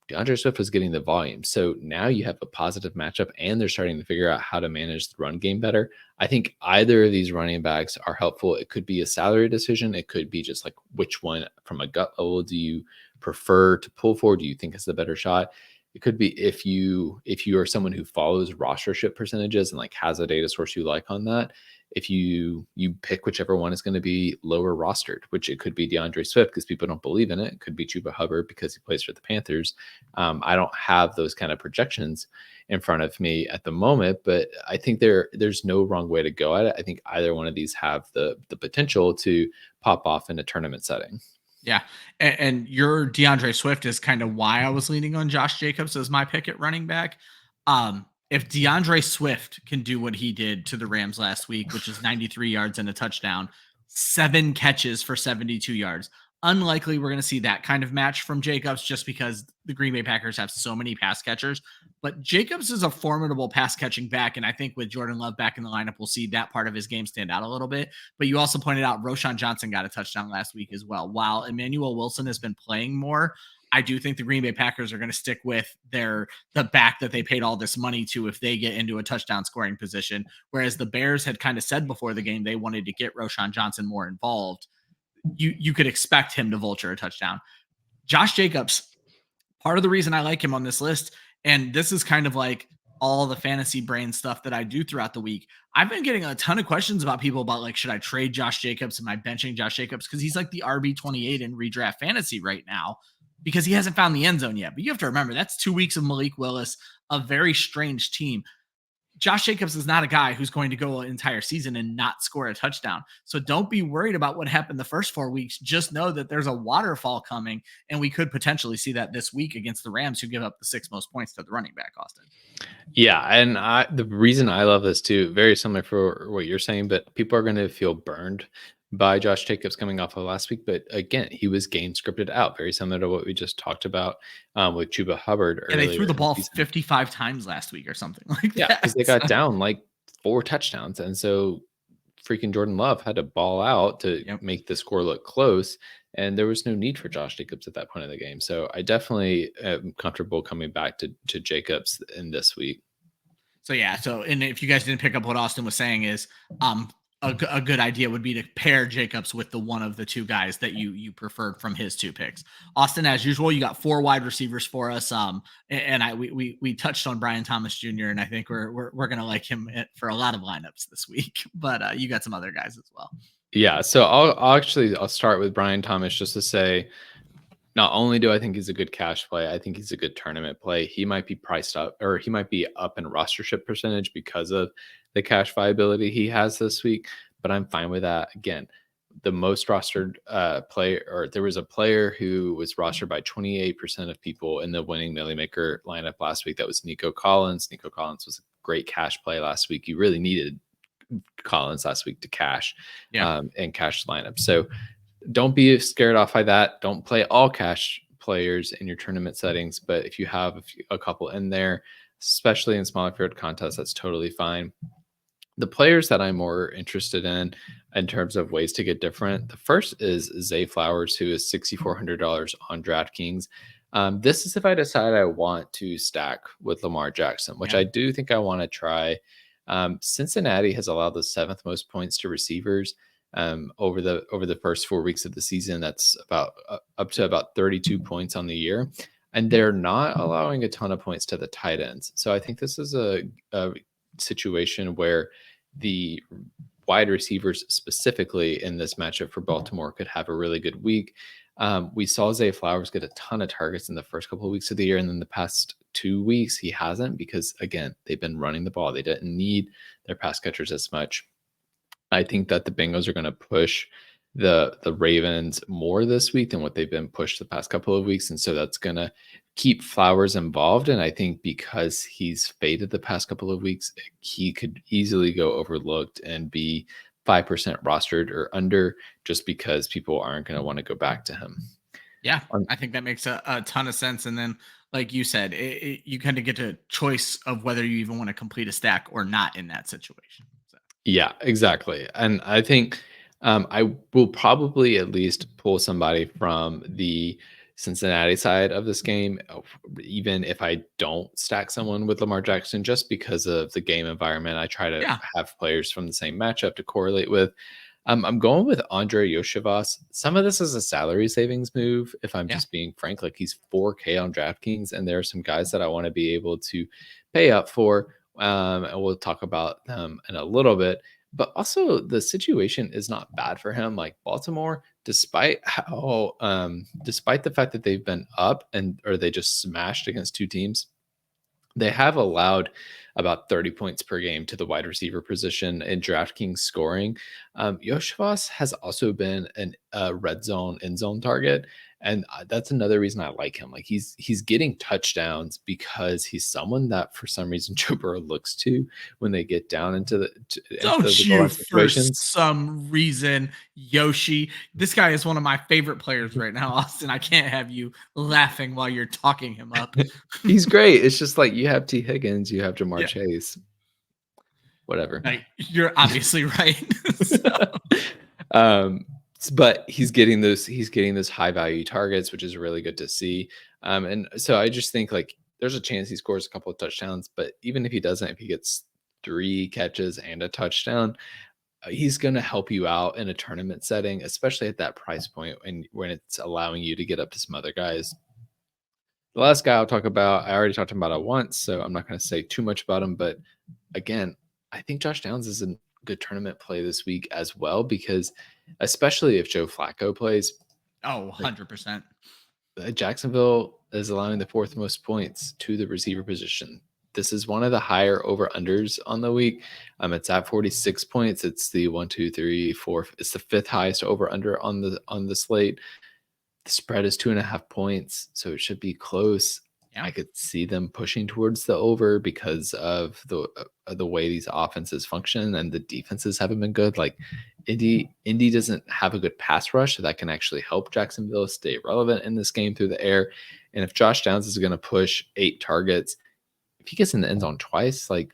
DeAndre Swift was getting the volume. So now you have a positive matchup and they're starting to figure out how to manage the run game better. I think either of these running backs are helpful. It could be a salary decision. It could be just like which one from a gut level do you prefer to pull for? Do you think is the better shot? It could be if you are someone who follows rostership percentages and like has a data source you like on that. If you pick whichever one is going to be lower rostered, which it could be DeAndre Swift because people don't believe in it. It could be Chuba Hubbard because he plays for the Panthers. I don't have those kind of projections in front of me at the moment, but I think there's no wrong way to go at it. I think either one of these have the potential to pop off in a tournament setting. Yeah. And your DeAndre Swift is kind of why I was leaning on Josh Jacobs as my pick at running back. If DeAndre Swift can do what he did to the Rams last week, which is 93 yards and a touchdown, 7 catches for 72 yards, unlikely we're going to see that kind of match from Jacobs just because the Green Bay Packers have so many pass catchers. But Jacobs is a formidable pass catching back. And I think with Jordan Love back in the lineup, we'll see that part of his game stand out a little bit. But you also pointed out Roschon Johnson got a touchdown last week as well. While Emmanuel Wilson has been playing more, I do think the Green Bay Packers are going to stick with the back that they paid all this money to if they get into a touchdown scoring position. Whereas the Bears had kind of said before the game they wanted to get Roschon Johnson more involved. You could expect him to vulture a touchdown. Josh Jacobs, part of the reason I like him on this list, and this is kind of like all the fantasy brain stuff that I do throughout the week. I've been getting a ton of questions about people about like, should I trade Josh Jacobs? Am I benching Josh Jacobs? Because he's like the RB28 in redraft fantasy right now because he hasn't found the end zone yet. But you have to remember that's 2 weeks of Malik Willis, a very strange team. Josh Jacobs is not a guy who's going to go an entire season and not score a touchdown. So don't be worried about what happened the first 4 weeks. Just know that there's a waterfall coming, and we could potentially see that this week against the Rams, who give up the 6th most points to the running back, Austin. Yeah, and the reason I love this too, very similar for what you're saying, but people are going to feel burned by Josh Jacobs coming off of last week. But again, he was game scripted out, very similar to what we just talked about with Chuba Hubbard. And they threw the ball 55 times last week or something like that. Yeah, because they got down like 4 touchdowns. And so freaking Jordan Love had to ball out to make the score look close. And there was no need for Josh Jacobs at that point of the game. So I definitely am comfortable coming back to Jacobs in this week. So, yeah. So, and if you guys didn't pick up what Austin was saying is a good idea would be to pair Jacobs with the one of the 2 guys that you preferred from his 2 picks. Austin, as usual, you got 4 wide receivers for us. And we touched on Brian Thomas Jr. and I think we're going to like him for a lot of lineups this week, but you got some other guys as well. Yeah. So I'll start with Brian Thomas just to say, not only do I think he's a good cash play, I think he's a good tournament play. He might be priced up, or he might be up in rostership percentage because of the cash viability he has this week, but I'm fine with that. Again, the most rostered player, or there was a player who was rostered by 28% of people in the winning Milli Maker lineup last week. That was Nico Collins. Nico Collins was a great cash play last week. You really needed Collins last week to cash and cash lineup. So don't be scared off by that. Don't play all cash players in your tournament settings, but if you have a couple in there, especially in smaller field contests, that's totally fine. The players that I'm more interested in terms of ways to get different, the first is Zay Flowers, who is $6,400 on DraftKings. This is if I decide I want to stack with Lamar Jackson, which I do think I want to try. Cincinnati has allowed the 7th most points to receivers over the first 4 weeks of the season. That's about up to about 32 points on the year, and they're not allowing a ton of points to the tight ends. So I think this is a situation where the wide receivers specifically in this matchup for Baltimore could have a really good week. We saw Zay Flowers get a ton of targets in the first couple of weeks of the year, and then the past 2 weeks he hasn't because, again, they've been running the ball. They didn't need their pass catchers as much. I think that the Bengals are going to push the Ravens more this week than what they've been pushed the past couple of weeks. And so that's going to keep Flowers involved. And I think because he's faded the past couple of weeks, he could easily go overlooked and be 5% rostered or under just because people aren't going to want to go back to him. Yeah, I think that makes a ton of sense. And then, like you said, you kind of get a choice of whether you even want to complete a stack or not in that situation. So. Yeah, exactly. And I think I will probably at least pull somebody from the Cincinnati side of this game, even if I don't stack someone with Lamar Jackson, just because of the game environment. I try to Yeah. have players from the same matchup to correlate with. I'm going with Andre Iosivas. Some of this is a salary savings move, if I'm Yeah. just being frank. Like, he's 4K on DraftKings, and there are some guys that I want to be able to pay up for. And we'll talk about them in a little bit. But also, the situation is not bad for him. Like, Baltimore, despite the fact that they've been up or they just smashed against two teams, they have allowed about 30 points per game to the wide receiver position in DraftKings scoring. Iosivas has also been a red zone, end zone target. And that's another reason I like him. Like, he's getting touchdowns because he's someone that for some reason Joe Burrow looks to when they get down into the Don't goal line you, for situations. some reason, Yoshi. This guy is one of my favorite players right now, Austin. I can't have you laughing while you're talking him up. He's great. It's just like, you have T. Higgins, you have Jamar Yeah. Chase, whatever. Like, you're obviously right. But he's getting those high value targets, which is really good to see. And so I just think, like, there's a chance he scores a couple of touchdowns, but even if he doesn't, if he gets 3 catches and a touchdown, he's going to help you out in a tournament setting, especially at that price point and when it's allowing you to get up to some other guys. The last guy I'll talk about, I already talked about it once, so I'm not going to say too much about him. But again, I think Josh Downs is a good tournament play this week as well, because especially if Joe Flacco plays, Oh, 100%. Jacksonville is allowing the 4th most points to the receiver position. This is one of the higher over-unders on the week. It's at 46 points. It's the 1, 2, 3, 4. It's the 5th highest over-under on the slate. The spread is 2.5 points, so it should be close. Yeah. I could see them pushing towards the over because of the way these offenses function, and the defenses haven't been good. Like, Indy doesn't have a good pass rush, so that can actually help Jacksonville stay relevant in this game through the air. And if Josh Downs is going to push 8 targets, if he gets in the end zone twice, like,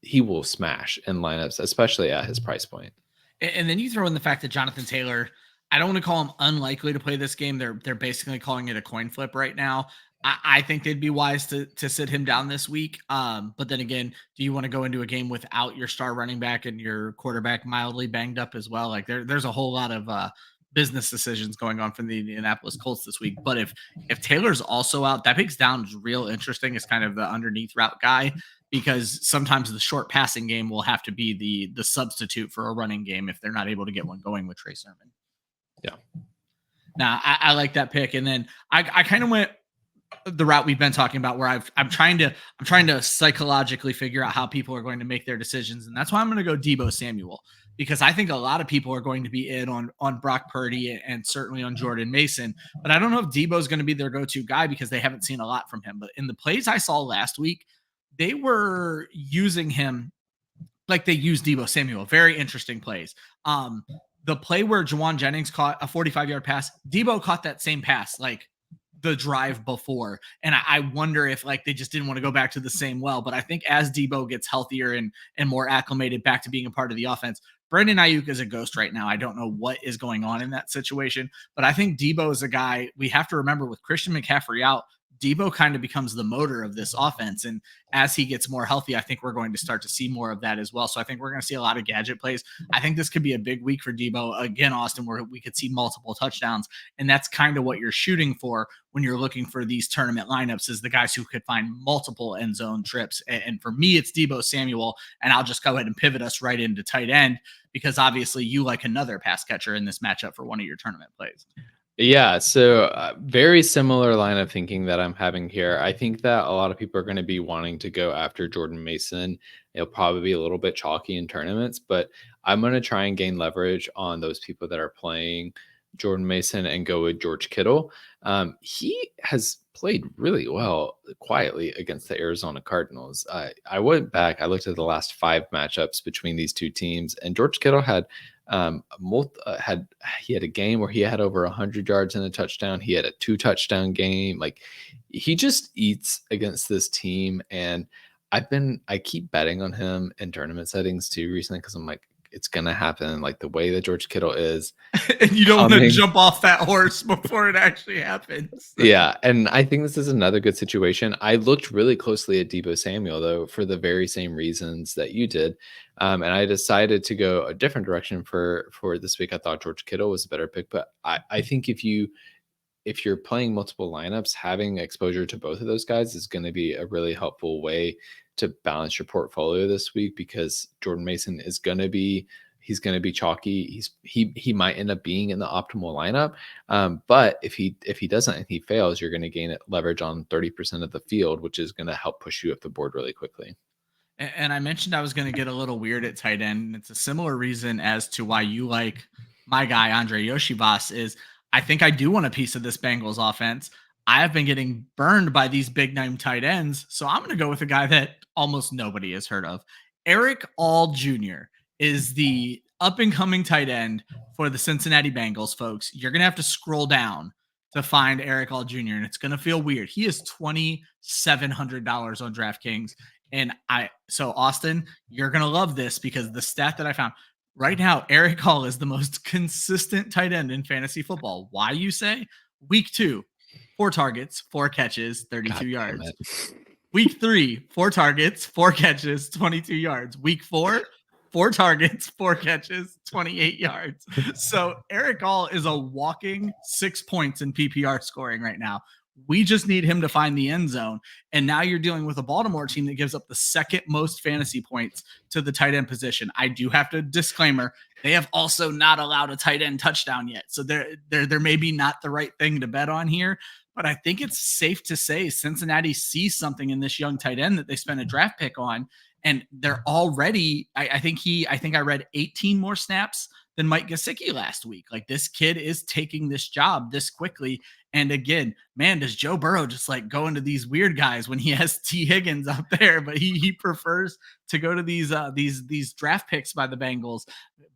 he will smash in lineups, especially at his price point. And then you throw in the fact that Jonathan Taylor, I don't want to call him unlikely to play this game. They're basically calling it a coin flip right now. I think they'd be wise to sit him down this week. But then again, do you want to go into a game without your star running back and your quarterback mildly banged up as well? Like, there's a whole lot of business decisions going on from the Indianapolis Colts this week. But if Taylor's also out, that makes Downs real interesting as kind of the underneath route guy, because sometimes the short passing game will have to be the substitute for a running game if they're not able to get one going with Trey Sermon. Yeah. Now, I like that pick. And then I kind of went the route we've been talking about, where I'm trying to psychologically figure out how people are going to make their decisions. And that's why I'm going to go Deebo Samuel, because I think a lot of people are going to be in on Brock Purdy and certainly on Jordan Mason. But I don't know if Deebo is going to be their go-to guy because they haven't seen a lot from him. But in the plays I saw last week, they were using him like they used Deebo Samuel. Very interesting plays. The play where Juwan Jennings caught a 45-yard pass, Deebo caught that same pass like the drive before. And I wonder if, like, they just didn't want to go back to the same well. But I think as Deebo gets healthier and more acclimated back to being a part of the offense, Brandon Ayuk is a ghost right now. I don't know what is going on in that situation, but I think Deebo is a guy we have to remember. With Christian McCaffrey out, Deebo kind of becomes the motor of this offense. And as he gets more healthy, I think we're going to start to see more of that as well. So I think we're going to see a lot of gadget plays. I think this could be a big week for Deebo again, Austin, where we could see multiple touchdowns. And that's kind of what you're shooting for when you're looking for these tournament lineups, is the guys who could find multiple end zone trips. And for me, it's Deebo Samuel. And I'll just go ahead and pivot us right into tight end, because obviously you like another pass catcher in this matchup for one of your tournament plays. Yeah, so very similar line of thinking that I'm having here. I think that a lot of people are going to be wanting to go after Jordan Mason. It'll probably be a little bit chalky in tournaments, but I'm going to try and gain leverage on those people that are playing Jordan Mason and go with George Kittle. He has played really well quietly against the Arizona Cardinals. I went back, I looked at the last 5 matchups between these two teams, and George Kittle had he had a game where he had over 100 yards and a touchdown. He had a 2-touchdown game. Like, he just eats against this team. And I keep betting on him in tournament settings too recently, because I'm like, it's going to happen. Like the way that George Kittle is. And you don't want to jump off that horse before it actually happens. Yeah. And I think this is another good situation. I looked really closely at Deebo Samuel, though, for the very same reasons that you did. And I decided to go a different direction for this week. I thought George Kittle was a better pick. But I think if you're playing multiple lineups, having exposure to both of those guys is going to be a really helpful way to balance your portfolio this week, because Jordan Mason is going to be chalky. He might end up being in the optimal lineup. But if he doesn't and he fails, you're going to gain leverage on 30% of the field, which is going to help push you up the board really quickly. And I mentioned I was going to get a little weird at tight end. And it's a similar reason as to why you like my guy, Andre Iosivas, is I think I do want a piece of this Bengals offense. I have been getting burned by these big name tight ends. So I'm going to go with a guy that almost nobody has heard of. Erick All Jr. is the up and coming tight end for the Cincinnati Bengals, folks. You're going to have to scroll down to find Erick All Jr. and it's going to feel weird. He is $2,700 on DraftKings. And so Austin, you're going to love this, because the stat that I found right now, Erick All is the most consistent tight end in fantasy football. Why, you say? Week 2, 4 targets, 4 catches, 32 yards. Week 3, 4 targets, 4 catches, 22 yards. Week 4, 4 targets, 4 catches, 28 yards. So Erick All is a walking 6 points in PPR scoring right now. We just need him to find the end zone. And now you're dealing with a Baltimore team that gives up the second most fantasy points to the tight end position. I do have to disclaimer, they have also not allowed a tight end touchdown yet. So they're maybe not the right thing to bet on here. But I think it's safe to say Cincinnati sees something in this young tight end that they spent a draft pick on. And they're already, I think I read 18 more snaps than Mike Gesicki last week. Like, this kid is taking this job this quickly. And again, man, does Joe Burrow just like go into these weird guys when he has T Higgins out there, but he prefers to go to these draft picks by the Bengals.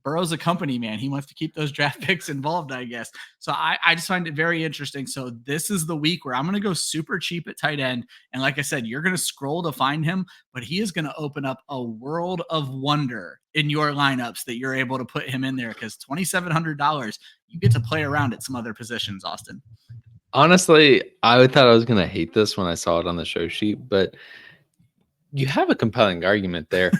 Burrow's a company man. He wants to keep those draft picks involved, I guess. So I just find it very interesting. So this is the week where I'm going to go super cheap at tight end. And like I said, you're going to scroll to find him, but he is going to open up a world of wonder in your lineups that you're able to put him in there, because $2,700, you get to play around at some other positions, Austin. Honestly, I thought I was going to hate this when I saw it on the show sheet, but you have a compelling argument there.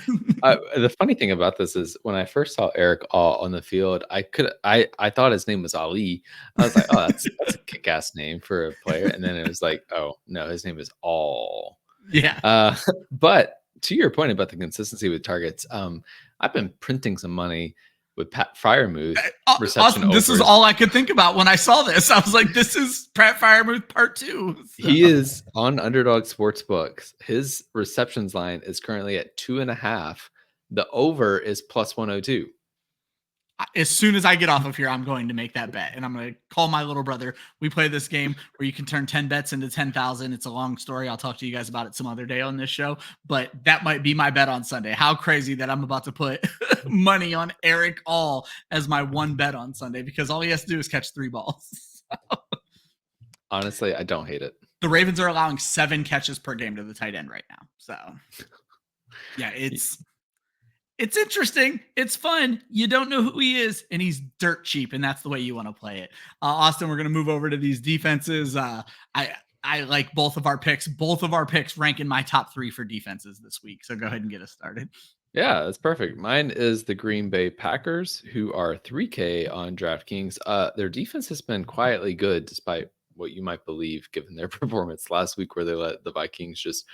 The funny thing about this is when I first saw Erick All on the field, I thought his name was Ali. I was like, oh, that's a kick-ass name for a player. And then it was like, oh, no, his name is All. Yeah. But to your point about the consistency with targets, I've been printing some money with Pat Freiermuth reception. Austin, this is all I could think about when I saw this. I was like, this is Pat Freiermuth part 2. So. He is on Underdog Sportsbooks. His receptions line is currently at 2.5. The over is plus 102. As soon as I get off of here, I'm going to make that bet, and I'm going to call my little brother. We play this game where you can turn 10 bets into 10,000. It's a long story. I'll talk to you guys about it some other day on this show, but that might be my bet on Sunday. How crazy that I'm about to put money on Erick All as my one bet on Sunday, because all he has to do is catch 3 balls. Honestly, I don't hate it. The Ravens are allowing 7 catches per game to the tight end right now. So yeah, it's interesting. It's fun. You don't know who he is, and he's dirt cheap, and that's the way you want to play it. Austin, we're going to move over to these defenses. I like both of our picks. Both of our picks rank in my top 3 for defenses this week. So go ahead and get us started. Yeah, that's perfect. Mine is the Green Bay Packers, who are 3K on DraftKings. Their defense has been quietly good, despite what you might believe, given their performance last week, where they let the Vikings just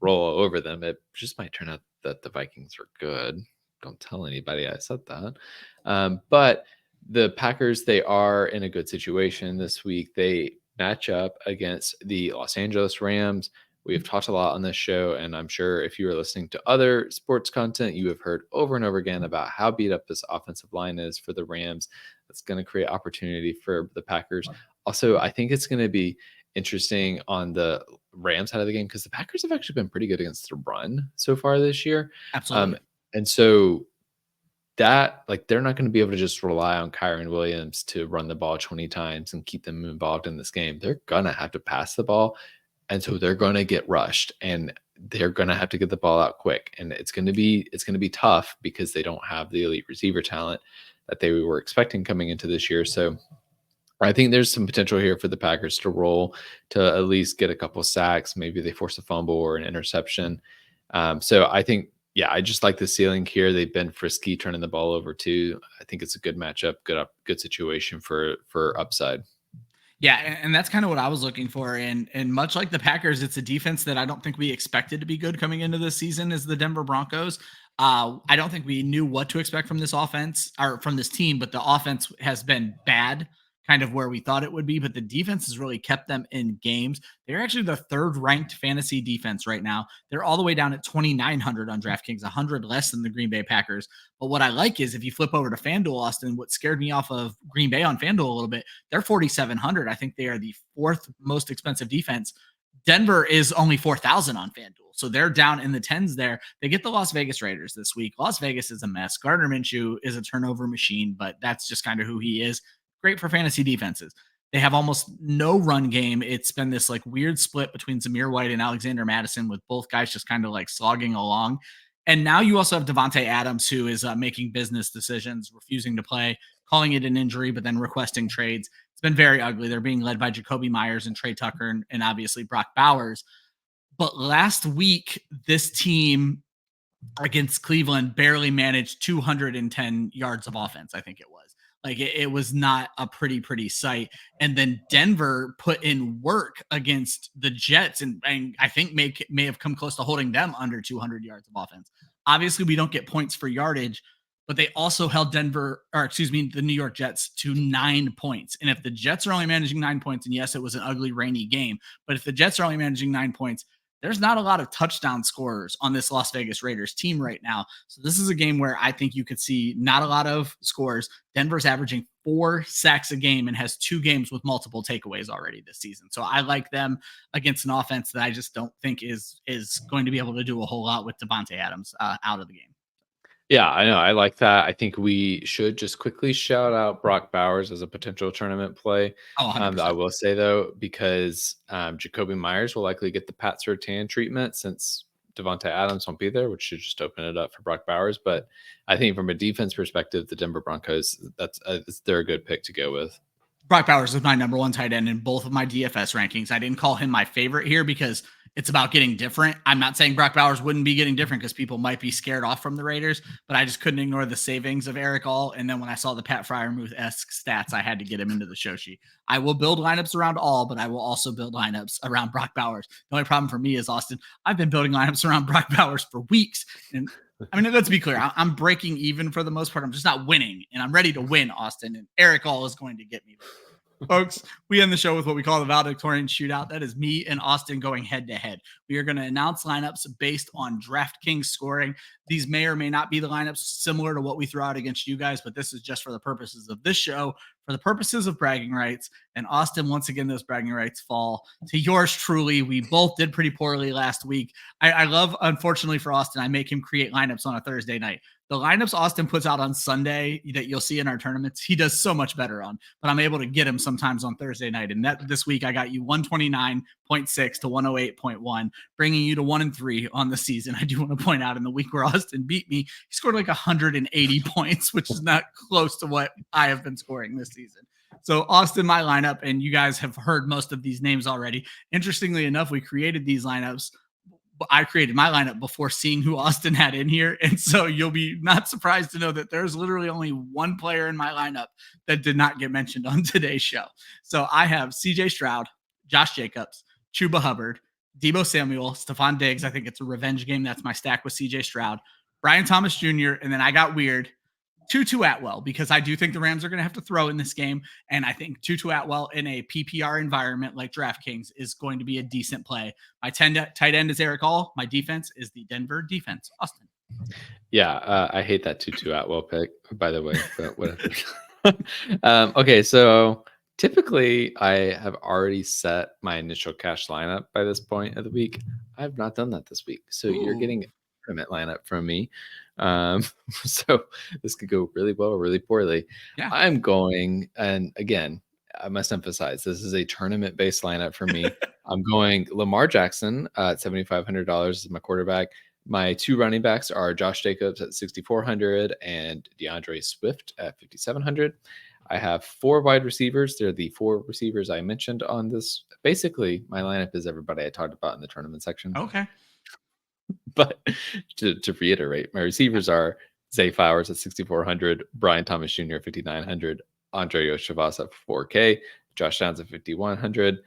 roll over them. It just might turn out that the Vikings are good. Don't tell anybody I said that. But the Packers, they are in a good situation this week. They match up against the Los Angeles Rams. We have talked a lot on this show, and I'm sure if you are listening to other sports content, you have heard over and over again about how beat up this offensive line is for the Rams. That's going to create opportunity for the Packers. Also, I think it's going to be interesting on the Rams side of the game, because the Packers have actually been pretty good against the run so far this year. Absolutely. And so that, like, they're not going to be able to just rely on Kyron Williams to run the ball 20 times and keep them involved in this game. They're going to have to pass the ball. And so they're going to get rushed. And they're going to have to get the ball out quick, and it's going to be tough because they don't have the elite receiver talent that they were expecting coming into this year. So I think there's some potential here for the Packers to roll, to at least get a couple sacks. Maybe they force a fumble or an interception. So I think, yeah, I just like the ceiling here. They've been frisky turning the ball over too. I think it's a good matchup, good situation for upside. Yeah, and that's kind of what I was looking for. And much like the Packers, it's a defense that I don't think we expected to be good coming into this season as the Denver Broncos. I don't think we knew what to expect from this offense or from this team, but the offense has been bad, kind of where we thought it would be, but the defense has really kept them in games. They're actually the third ranked fantasy defense right now. They're all the way down at 2,900 on DraftKings, 100 less than the Green Bay Packers. But what I like is if you flip over to FanDuel, Austin, what scared me off of Green Bay on FanDuel a little bit, they're 4,700. I think they are the fourth most expensive defense. Denver is only 4,000 on FanDuel. So they're down in the tens there. They get the Las Vegas Raiders this week. Las Vegas is a mess. Gardner Minshew is a turnover machine, but that's just kind of who he is. Great for fantasy defenses. They have almost no run game. It's been this like weird split between Zamir White and Alexander Madison, with both guys just kind of like slogging along. And now you also have Devontae Adams, who is making business decisions, refusing to play, calling it an injury, but then requesting trades. It's been very ugly. They're being led by Jacoby Myers and Trey Tucker and obviously Brock Bowers. But last week, this team against Cleveland barely managed 210 yards of offense, I think it was. Like it was not a pretty sight. And then Denver put in work against the Jets and I think may have come close to holding them under 200 yards of offense. Obviously, we don't get points for yardage, but they also held the New York Jets to 9 points. And if the Jets are only managing 9 points, and yes, it was an ugly, rainy game, but if the Jets are only managing 9 points, there's not a lot of touchdown scorers on this Las Vegas Raiders team right now. So this is a game where I think you could see not a lot of scores. Denver's averaging 4 sacks a game and has 2 games with multiple takeaways already this season. So I like them against an offense that I just don't think is going to be able to do a whole lot with Devontae Adams out of the game. Yeah, I know. I like that. I think we should just quickly shout out Brock Bowers as a potential tournament play. I will say, though, because Jacoby Myers will likely get the Pat Surtain treatment since Devontae Adams won't be there, which should just open it up for Brock Bowers. But I think from a defense perspective, the Denver Broncos, they're a good pick to go with. Brock Bowers is my number 1 tight end in both of my DFS rankings. I didn't call him my favorite here because it's about getting different. I'm not saying Brock Bowers wouldn't be getting different because people might be scared off from the Raiders, but I just couldn't ignore the savings of Erick All. And then when I saw the Pat Freiermuth-esque stats, I had to get him into the show sheet. I will build lineups around All, but I will also build lineups around Brock Bowers. The only problem for me is, Austin, I've been building lineups around Brock Bowers for weeks. And I mean, let's be clear. I'm breaking even for the most part. I'm just not winning, and I'm ready to win, Austin. And Erick All is going to get me there. Folks, we end the show with what we call the Valedictorian Shootout. That is me and Austin going head-to-head. We are going to announce lineups based on DraftKings scoring. These may or may not be the lineups similar to what we throw out against you guys, but this is just for the purposes of this show, for the purposes of bragging rights. And Austin, once again, those bragging rights fall to yours truly. We both did pretty poorly last week. I love, unfortunately for Austin, I make him create lineups on a Thursday night. The lineups Austin puts out on Sunday that you'll see in our tournaments, he does so much better on, but I'm able to get him sometimes on Thursday night. And that this week, I got you 129.6 to 108.1, bringing you to 1-3 on the season. I do want to point out, in the week where Austin beat me, he scored like 180 points, which is not close to what I have been scoring this season. So Austin, my lineup, and you guys have heard most of these names already. Interestingly enough, we created these lineups. I created my lineup before seeing who Austin had in here. And so you'll be not surprised to know that there's literally only one player in my lineup that did not get mentioned on today's show. So I have CJ Stroud, Josh Jacobs, Chuba Hubbard, Deebo Samuel, Stephon Diggs. I think it's a revenge game. That's my stack with CJ Stroud, Brian Thomas Jr. And then I got weird. Tutu Atwell, because I do think the Rams are going to have to throw in this game. And I think Tutu Atwell in a PPR environment like DraftKings is going to be a decent play. My tight end is Erick All. My defense is the Denver defense. Austin. Yeah, I hate that Tutu Atwell pick, by the way, but whatever. Okay, so typically I have already set my initial cash lineup by this point of the week. I have not done that this week. So You're getting a tournament lineup from me. So this could go really well or really poorly. Yeah. I'm going, and again, I must emphasize, this is a tournament-based lineup for me. I'm going Lamar Jackson at $7,500 as my quarterback. My 2 running backs are Josh Jacobs at $6,400 and DeAndre Swift at $5,700. I have 4 wide receivers. They're the 4 receivers I mentioned on this. Basically, my lineup is everybody I talked about in the tournament section. Okay. But to reiterate, my receivers are Zay Flowers at 6,400, Brian Thomas Jr. at 5,900, Andre Iosivas at 4K, Josh Downs at 5,100.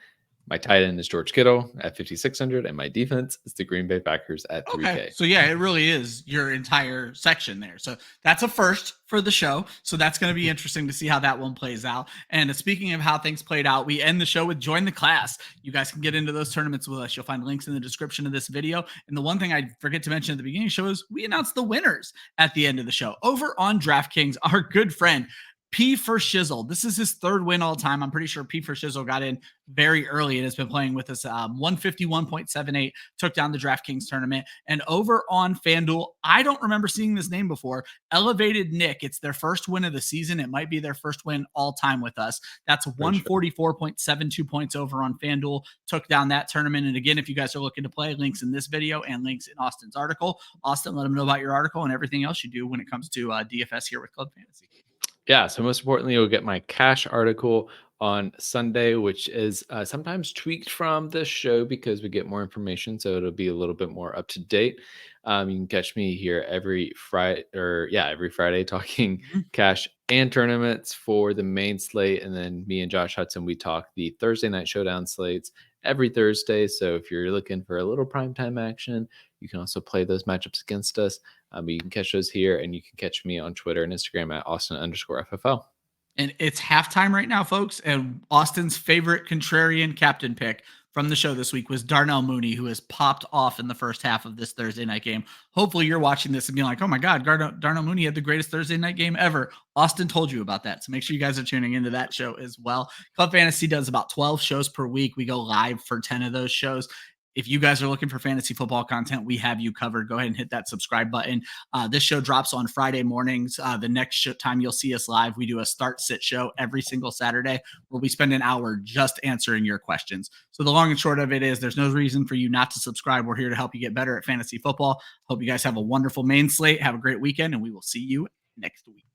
My tight end is George Kittle at 5,600, and my defense is the Green Bay Packers at 3K. Okay. So yeah, it really is your entire section there. So that's a first for the show. So that's going to be interesting to see how that one plays out. And speaking of how things played out, we end the show with Join the Class. You guys can get into those tournaments with us. You'll find links in the description of this video. And the one thing I forget to mention at the beginning of the show is we announced the winners at the end of the show. Over on DraftKings, our good friend P for Shizzle. This is his 3rd win all time. I'm pretty sure P for Shizzle got in very early and has been playing with us. 151.78 took down the DraftKings tournament. And over on FanDuel, I don't remember seeing this name before. Elevated Nick. It's their first win of the season. It might be their first win all time with us. That's 144.72 points over on FanDuel. Took down that tournament. And again, if you guys are looking to play, links in this video and links in Austin's article. Austin, let them know about your article and everything else you do when it comes to DFS here with Club Fantasy. Yeah, so most importantly, you'll get my cash article on Sunday, which is sometimes tweaked from the show because we get more information, so it'll be a little bit more up to date. You can catch me here every Friday talking cash and tournaments for the main slate, and then me and Josh Hudson, we talk the Thursday night showdown slates every Thursday. So if you're looking for a little primetime action, you can also play those matchups against us. You can catch those here, and you can catch me on Twitter and Instagram at Austin_FFL. And it's halftime right now, folks. And Austin's favorite contrarian captain pick from the show this week was Darnell Mooney, who has popped off in the first half of this Thursday night game. Hopefully you're watching this and being like, oh my God, Darnell Mooney had the greatest Thursday night game ever. Austin told you about that. So make sure you guys are tuning into that show as well. Club Fantasy does about 12 shows per week. We go live for 10 of those shows. If you guys are looking for fantasy football content, we have you covered. Go ahead and hit that subscribe button. This show drops on Friday mornings. The next time you'll see us live, we do a start-sit show every single Saturday where we spend an hour just answering your questions. So the long and short of it is there's no reason for you not to subscribe. We're here to help you get better at fantasy football. Hope you guys have a wonderful main slate. Have a great weekend, and we will see you next week.